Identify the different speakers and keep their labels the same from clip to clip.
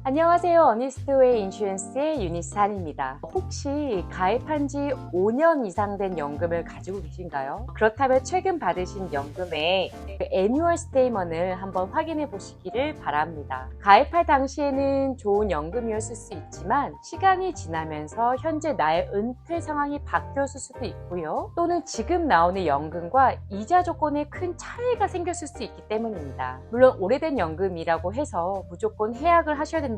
Speaker 1: 안녕하세요. 어니스트웨이 인슈런스의 유니스한입니다. 혹시 가입한 지 5년 이상 된 연금을 가지고 계신가요? 그렇다면 최근 받으신 연금의 애뉴얼 스테이먼을 한번 확인해 보시기를 바랍니다. 가입할 당시에는 좋은 연금이었을 수 있지만 시간이 지나면서 현재 나의 은퇴 상황이 바뀌었을 수도 있고요. 또는 지금 나오는 연금과 이자 조건에 큰 차이가 생겼을 수 있기 때문입니다. 물론 오래된 연금이라고 해서 무조건 해약을 하셔야 된다거나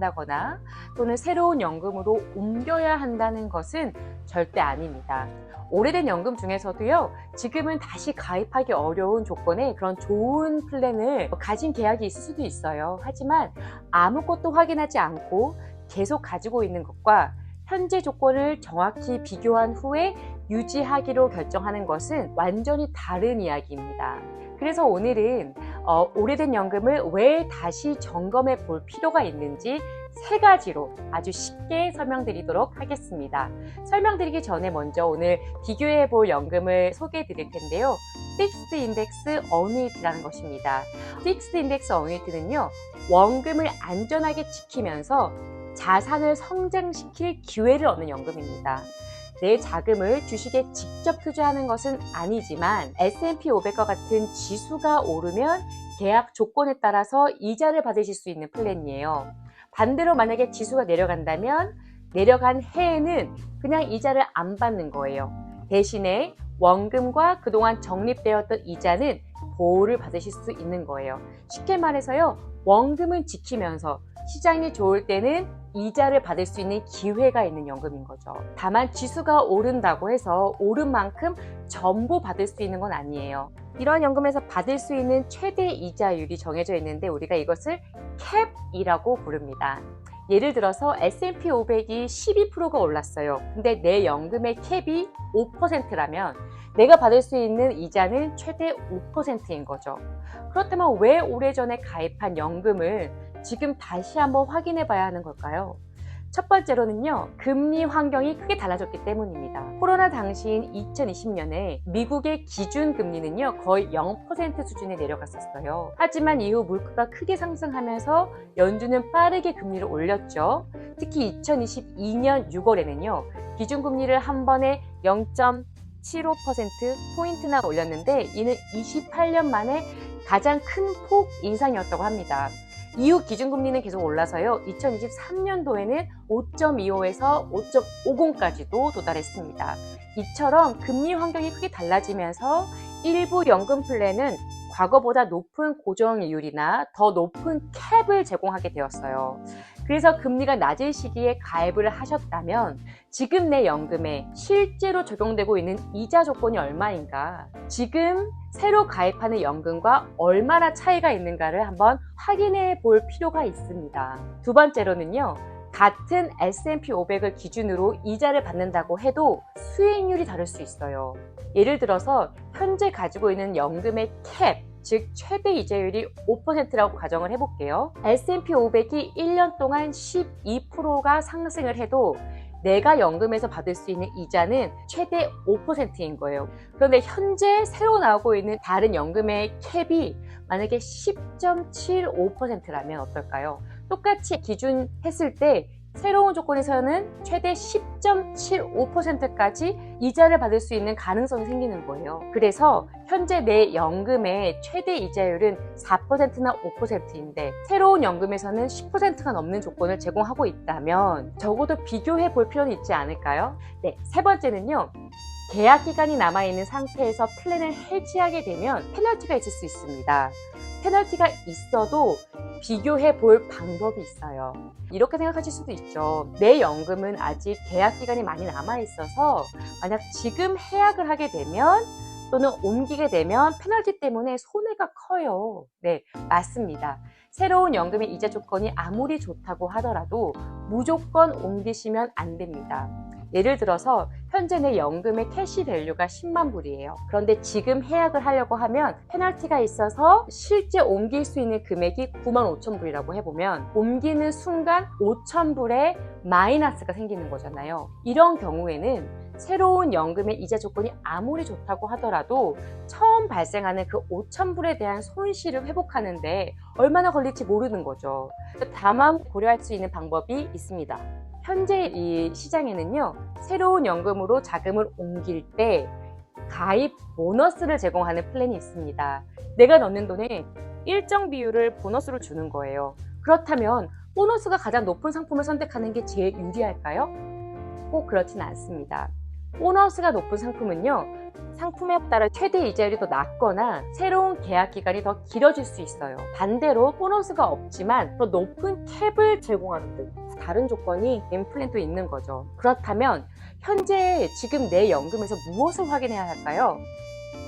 Speaker 1: 또는 새로운 연금으로 옮겨야 한다는 것은 절대 아닙니다. 오래된 연금 중에서도요, 지금은 다시 가입하기 어려운 조건의 그런 좋은 플랜을 가진 계약이 있을 수도 있어요. 하지만 아무것도 확인하지 않고 계속 가지고 있는 것과 현재 조건을 정확히 비교한 후에 유지하기로 결정하는 것은 완전히 다른 이야기입니다. 그래서 오늘은 오래된 연금을 왜 다시 점검해 볼 필요가 있는지 3가지로 아주 쉽게 설명드리도록 하겠습니다. 설명드리기 전에 먼저 오늘 비교해 볼 연금을 소개해 드릴 텐데요. 픽스드 인덱스 어뉴이티라는 것입니다. 픽스드 인덱스 어뉴이티는요, 원금을 안전하게 지키면서 자산을 성장시킬 기회를 얻는 연금입니다. 내 자금을 주식에 직접 투자하는 것은 아니지만 S&P 500과 같은 지수가 오르면 계약 조건에 따라서 이자를 받으실 수 있는 플랜이에요. 반대로 만약에 지수가 내려간다면 내려간 해에는 그냥 이자를 안 받는 거예요. 대신에 원금과 그동안 적립되었던 이자는 보호를 받으실 수 있는 거예요. 쉽게 말해서요, 원금은 지키면서 시장이 좋을 때는 이자를 받을 수 있는 기회가 있는 연금인 거죠. 다만 지수가 오른다고 해서 오른 만큼 전부 받을 수 있는 건 아니에요. 이러한 연금에서 받을 수 있는 최대 이자율이 정해져 있는데 우리가 이것을 캡이라고 부릅니다. 예를 들어서 S&P 500이 12%가 올랐어요. 근데 내 연금의 캡이 5%라면 내가 받을 수 있는 이자는 최대 5%인 거죠. 그렇다면 왜 오래전에 가입한 연금을 지금 다시 한번 확인해 봐야 하는 걸까요? 첫 번째로는요, 금리 환경이 크게 달라졌기 때문입니다. 코로나 당시인 2020년에 미국의 기준 금리는요, 거의 0% 수준에 내려갔었어요. 하지만 이후 물가가 크게 상승하면서 연준은 빠르게 금리를 올렸죠. 특히 2022년 6월에는요, 기준 금리를 한 번에 0.75%포인트나 올렸는데 이는 28년 만에 가장 큰 폭 인상이었다고 합니다. 이후 기준금리는 계속 올라서요, 2023년도에는 5.25에서 5.50까지도 도달했습니다. 이처럼 금리 환경이 크게 달라지면서 일부 연금 플랜은 과거보다 높은 고정이율이나 더 높은 캡을 제공하게 되었어요. 그래서 금리가 낮은 시기에 가입을 하셨다면 지금 내 연금에 실제로 적용되고 있는 이자 조건이 얼마인가, 지금 새로 가입하는 연금과 얼마나 차이가 있는가를 한번 확인해 볼 필요가 있습니다. 두 번째로는요, 같은 S&P 500을 기준으로 이자를 받는다고 해도 수익률이 다를 수 있어요. 예를 들어서 현재 가지고 있는 연금의 캡, 즉 최대 이자율이 5%라고 가정을 해볼게요. S&P 500이 1년 동안 12%가 상승을 해도 내가 연금에서 받을 수 있는 이자는 최대 5%인 거예요. 그런데 현재 새로 나오고 있는 다른 연금의 캡이 만약에 10.75%라면 어떨까요? 똑같이 기준했을 때 새로운 조건에서는 최대 10.75%까지 이자를 받을 수 있는 가능성이 생기는 거예요. 그래서 현재 내 연금의 최대 이자율은 4%나 5%인데 새로운 연금에서는 10%가 넘는 조건을 제공하고 있다면 적어도 비교해 볼 필요는 있지 않을까요? 네, 세 번째는요, 계약 기간이 남아있는 상태에서 플랜을 해지하게 되면 페널티가 있을 수 있습니다. 페널티가 있어도 비교해 볼 방법이 있어요. 이렇게 생각하실 수도 있죠. 내 연금은 아직 계약 기간이 많이 남아 있어서 만약 지금 해약을 하게 되면 또는 옮기게 되면 페널티 때문에 손해가 커요. 네, 맞습니다. 새로운 연금의 이자 조건이 아무리 좋다고 하더라도 무조건 옮기시면 안 됩니다. 예를 들어서 현재 내 연금의 캐시 밸류가 10만 불이에요. 그런데 지금 해약을 하려고 하면 페널티가 있어서 실제 옮길 수 있는 금액이 9만 5천 불이라고 해보면 옮기는 순간 5천 불의 마이너스가 생기는 거잖아요. 이런 경우에는 새로운 연금의 이자 조건이 아무리 좋다고 하더라도 처음 발생하는 그 5,000불에 대한 손실을 회복하는데 얼마나 걸릴지 모르는 거죠. 다만 고려할 수 있는 방법이 있습니다. 현재 이 시장에는요, 새로운 연금으로 자금을 옮길 때 가입 보너스를 제공하는 플랜이 있습니다. 내가 넣는 돈의 일정 비율을 보너스로 주는 거예요. 그렇다면 보너스가 가장 높은 상품을 선택하는 게 제일 유리할까요? 꼭 그렇진 않습니다. 보너스가 높은 상품은요, 상품에 따라 최대 이자율이 더 낮거나 새로운 계약 기간이 더 길어질 수 있어요. 반대로 보너스가 없지만 더 높은 캡을 제공하는 등 다른 조건이 플랜도 있는 거죠. 그렇다면 현재 지금 내 연금에서 무엇을 확인해야 할까요?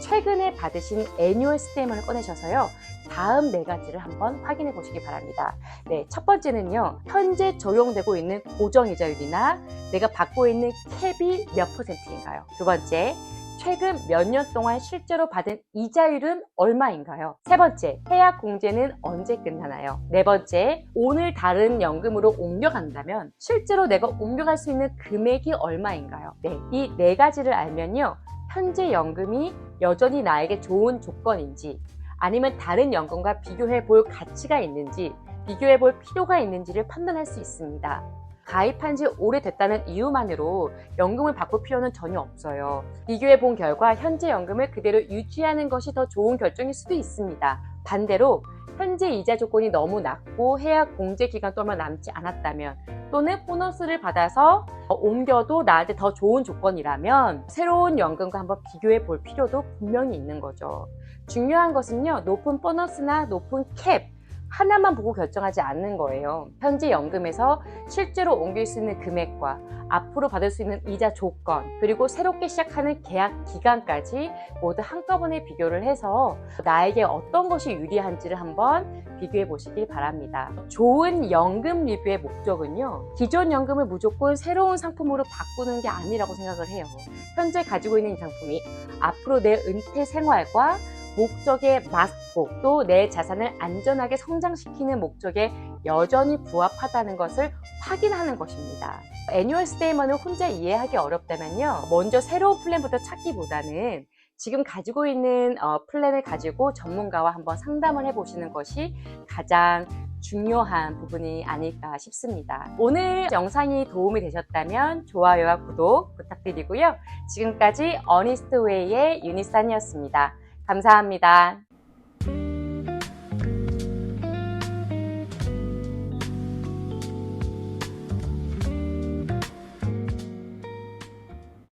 Speaker 1: 최근에 받으신 애뉴얼 스테이먼을 꺼내셔서요, 다음 4가지를 한번 확인해 보시기 바랍니다. 네, 첫 번째는요, 현재 적용되고 있는 고정이자율이나 내가 받고 있는 캡이 몇 %인가요? 두 번째, 최근 몇 년 동안 실제로 받은 이자율은 얼마인가요? 세 번째, 계약 공제는 언제 끝나나요? 네 번째, 오늘 다른 연금으로 옮겨간다면 실제로 내가 옮겨갈 수 있는 금액이 얼마인가요? 네, 이 4가지를 알면요, 현재 연금이 여전히 나에게 좋은 조건인지, 아니면 다른 연금과 비교해 볼 가치가 있는지, 비교해 볼 필요가 있는지를 판단할 수 있습니다. 가입한 지 오래됐다는 이유만으로 연금을 바꿀 필요는 전혀 없어요. 비교해 본 결과 현재 연금을 그대로 유지하는 것이 더 좋은 결정일 수도 있습니다. 반대로 현재 이자 조건이 너무 낮고 해약 공제 기간도 얼마 남지 않았다면, 또는 보너스를 받아서 옮겨도 나한테 더 좋은 조건이라면 새로운 연금과 한번 비교해 볼 필요도 분명히 있는 거죠. 중요한 것은요, 높은 보너스나 높은 캡 하나만 보고 결정하지 않는 거예요. 현재 연금에서 실제로 옮길 수 있는 금액과 앞으로 받을 수 있는 이자 조건, 그리고 새롭게 시작하는 계약 기간까지 모두 한꺼번에 비교를 해서 나에게 어떤 것이 유리한지를 한번 비교해 보시길 바랍니다. 좋은 연금 리뷰의 목적은요, 기존 연금을 무조건 새로운 상품으로 바꾸는 게 아니라고 생각을 해요. 현재 가지고 있는 이 상품이 앞으로 내 은퇴 생활과 목적에 맞고 또 내 자산을 안전하게 성장시키는 목적에 여전히 부합하다는 것을 확인하는 것입니다. 애뉴얼 스테이먼을 혼자 이해하기 어렵다면요, 먼저 새로운 플랜부터 찾기보다는 지금 가지고 있는 플랜을 가지고 전문가와 한번 상담을 해보시는 것이 가장 중요한 부분이 아닐까 싶습니다. 오늘 영상이 도움이 되셨다면 좋아요와 구독 부탁드리고요. 지금까지 어니스트 웨이의 유니산이었습니다. 감사합니다.